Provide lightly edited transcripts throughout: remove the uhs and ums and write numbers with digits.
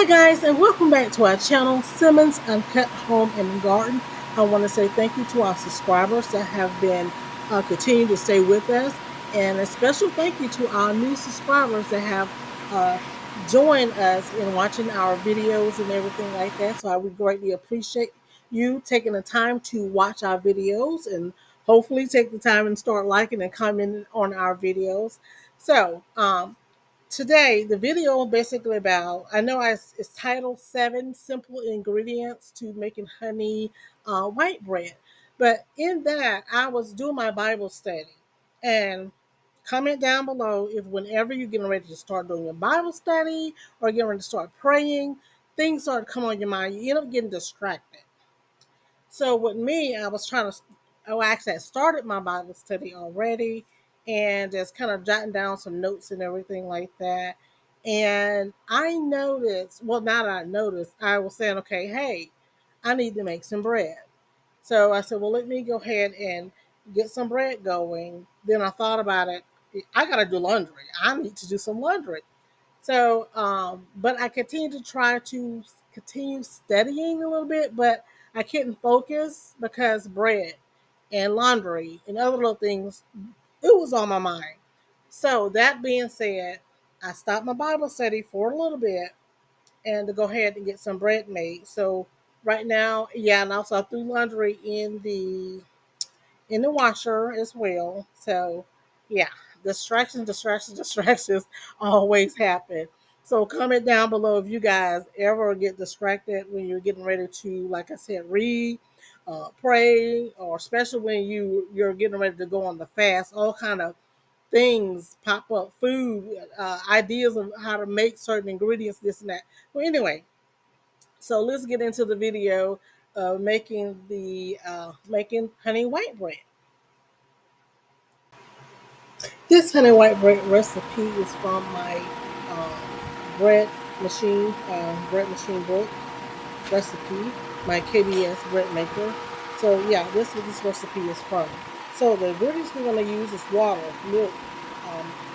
guys, and welcome back to our channel, Simmons Uncut Home and Garden. I want to say thank you to our subscribers that have been continuing to stay with us, and a special thank you to our new subscribers that have joined us in watching our videos and everything like that. So I would greatly appreciate you taking the time to watch our videos and hopefully take the time and start liking and commenting on our videos. So, today the video basically about, I know it's titled 7 simple ingredients to making honey white bread, but in that I was doing my Bible study. And comment down below if whenever you're getting ready to start doing your Bible study or getting ready to start praying, things start to come on your mind, you end up getting distracted. So with me, I was trying to, oh, actually, I started my Bible study already and just kind of jotting down some notes and everything like that. And I noticed, well, now that I noticed, I was saying, okay, hey, I need to make some bread. So I said, well, let me go ahead and get some bread going. Then I thought about it. I got to do laundry. I need to do some laundry. So, but I continued to try to continue studying a little bit, but I couldn't focus because bread and laundry and other little things, it was on my mind. So that being said, I stopped my Bible study for a little bit and to go ahead and get some bread made. So right now, yeah, and also I threw laundry in the washer as well. So, yeah, distractions always happen. So, comment down below if you guys ever get distracted when you're getting ready to, like I said, read, pray, or especially when you're getting ready to go on the fast. All kind of things pop up, food ideas of how to make certain ingredients, this and that. Well, anyway, so let's get into the video of making honey white bread. This honey white bread recipe is from my uh, bread machine book recipe, my KBS bread maker. So yeah, this is what this recipe is from. So the ingredients we're going to use is water, milk,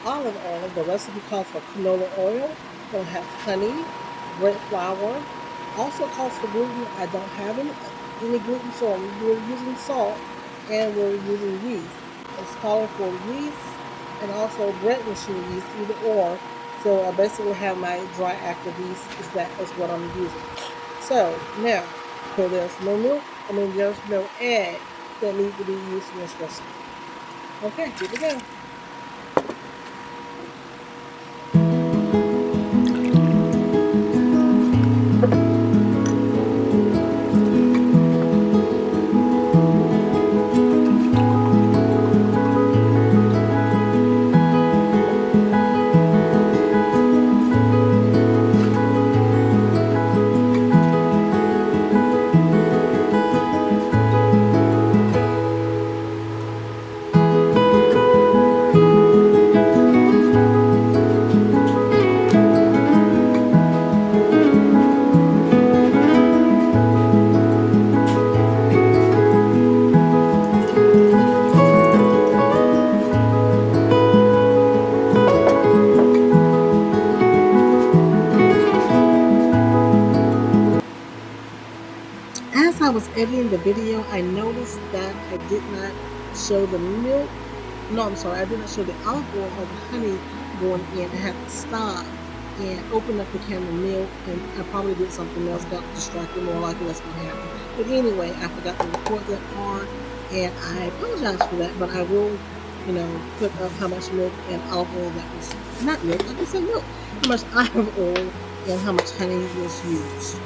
olive oil. The recipe calls for canola oil. We'll have honey, bread flour. Also calls for gluten. I don't have any gluten, so we're using salt and we're using yeast. It's calling for yeast and also bread machine yeast, either or. So I basically have my dry active yeast. That is what I'm using. So now, so there's no milk. There's no egg that needs to be used in this recipe. Okay, here we go. As I was editing the video, I noticed that I did not show the milk. No, I'm sorry, I did not show the olive oil or the honey going in. I had to stop and open up the can of milk, and I probably did something else, got distracted, more likely that's what happened. But anyway, I forgot to record that part, and I apologize for that, but I will, put up how much milk and olive oil that was, not milk, I can say milk, how much olive oil and how much honey was used.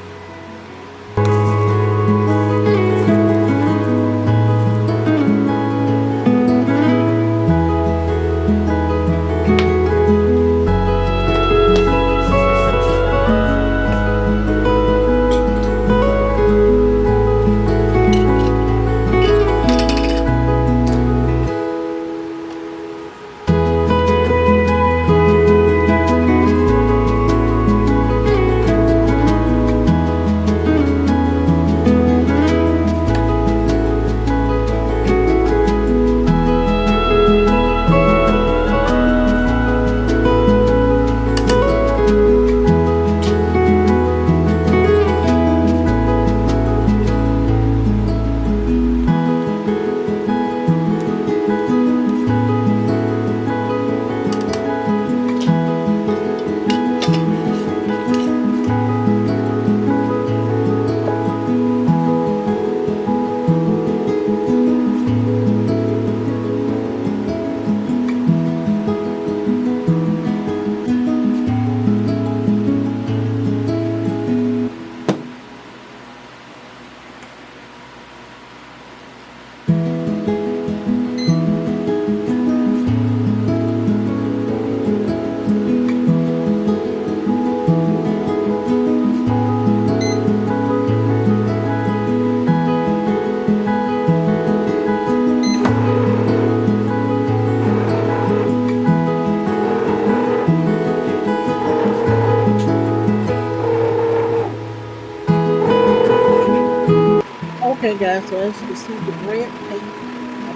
Okay, guys, so as you can see, the bread takes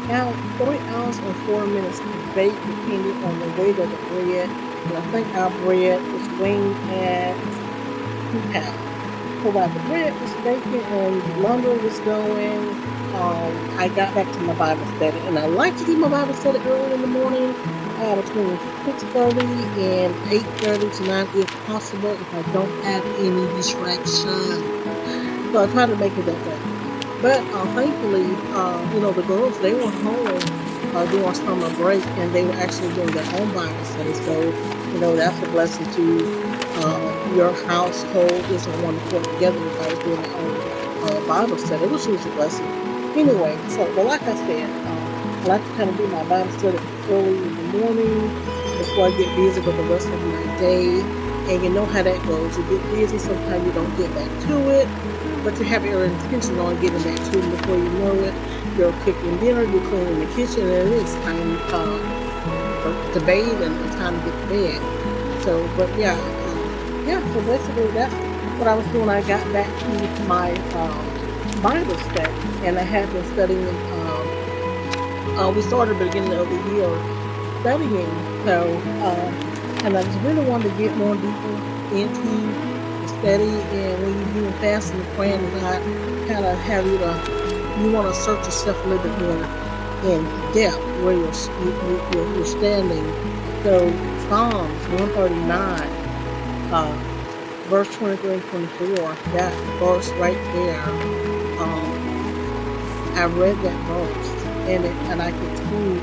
about 3 hours and 4 minutes to bake, depending on the weight of the bread. And I think our bread is weighing at 2 pounds. So while the bread was baking and the lumber was going, I got back to my Bible study. And I like to do my Bible study early in the morning, between 6:30 and 8:30 to 9 if possible, if I don't have any distraction. So I try to make it that way. But thankfully, the girls, they were home during summer break, and they were actually doing their own Bible study. So, that's a blessing to your household. Isn't one to work together. Everybody's doing their own Bible study, which was a blessing. Anyway, but like I said, I like to kind of do my Bible study early in the morning before I get busy with the rest of my day. And you know how that goes. You get busy, sometimes you don't get back to it, but you have your intention on getting back to it. Before you know it, you're cooking dinner, you're cleaning the kitchen, and it's time to bathe and time to get to bed. So, but yeah. So basically, that's what I was doing. I got back to my Bible study, and I have been studying. We started at the beginning of the year studying, so and I just really wanted to get more deeper into the study. And when you're doing fasting and praying, God kind of have you want to search yourself a little bit more in depth where you're standing. So Psalms 139, verse 23 and 24, that verse right there. I read that verse, and I could see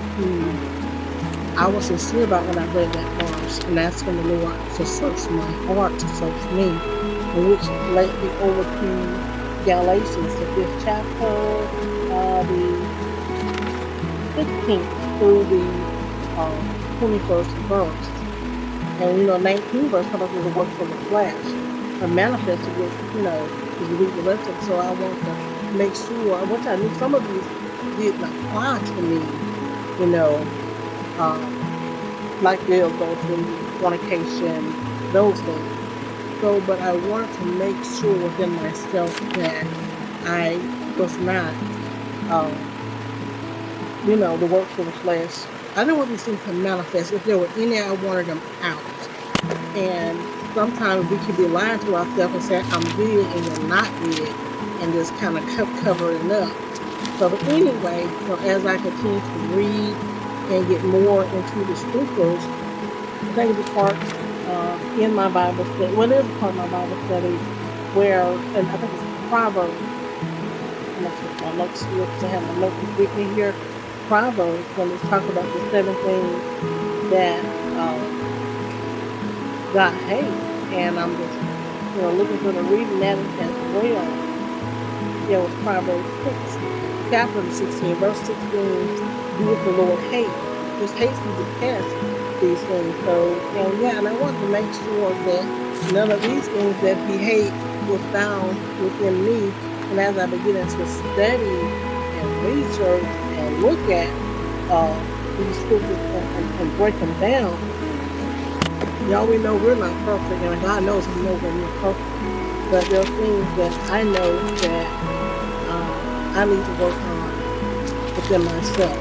I was sincere about when I read that verse and asking the Lord to search my heart, to search me, which led me over to Galatians, the 5th chapter, the 16th through the 21st verse. And 19 verse talks about the works of the flesh, are manifested with, is read the rest of it. So I want to make sure, which I knew some of these didn't apply to me, you know, like the adultery, fornication, those things. So, but I wanted to make sure within myself that I was not, um, the works of the flesh. I didn't want these things to manifest. If there were any, I wanted them out. And sometimes we can be lying to ourselves and say, I'm good, and you're not good, and just kind of cover it up. So, but anyway, as I continue to read and get more into the scriptures, I think the part in my Bible study, well, there's a part in my Bible study where, and I think it's Proverbs. I'm not sure if my notes here, because I have my notes with me here. Proverbs, when it's talking about the 7 things that God hates, and I'm just, looking for the reading that as well. There was Proverbs 6, chapter 16, verse 16, do what the Lord hates. Just hates to detest these things. So, and I want to make sure that none of these things that he hates was found within me. And as I begin to study and research and look at these scriptures and break them down, y'all, we know we're not perfect, and God knows we know we're perfect. But there are things that I know that I need to work on within myself.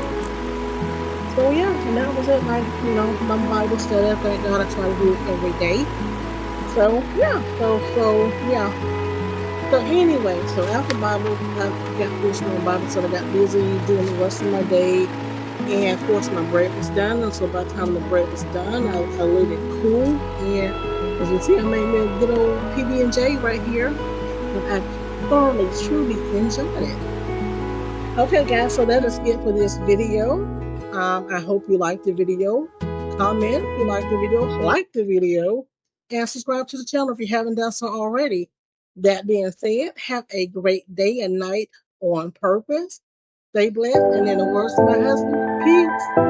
So yeah, and that was it. My Bible study. I thank God I try to do it every day. So yeah, so yeah. So anyway, so after Bible, I got finished my Bible study. I got busy doing the rest of my day, and of course my bread was done. And so by the time the bread was done, I let it cool. And as you see, I made me a good old PB&J right here, and I thoroughly, truly enjoyed it. Okay, guys, so that is it for this video. I hope you liked the video. Comment if you liked the video, like the video, and subscribe to the channel if you haven't done so already. That being said, have a great day and night on purpose. Stay blessed, and in the words of my husband, peace.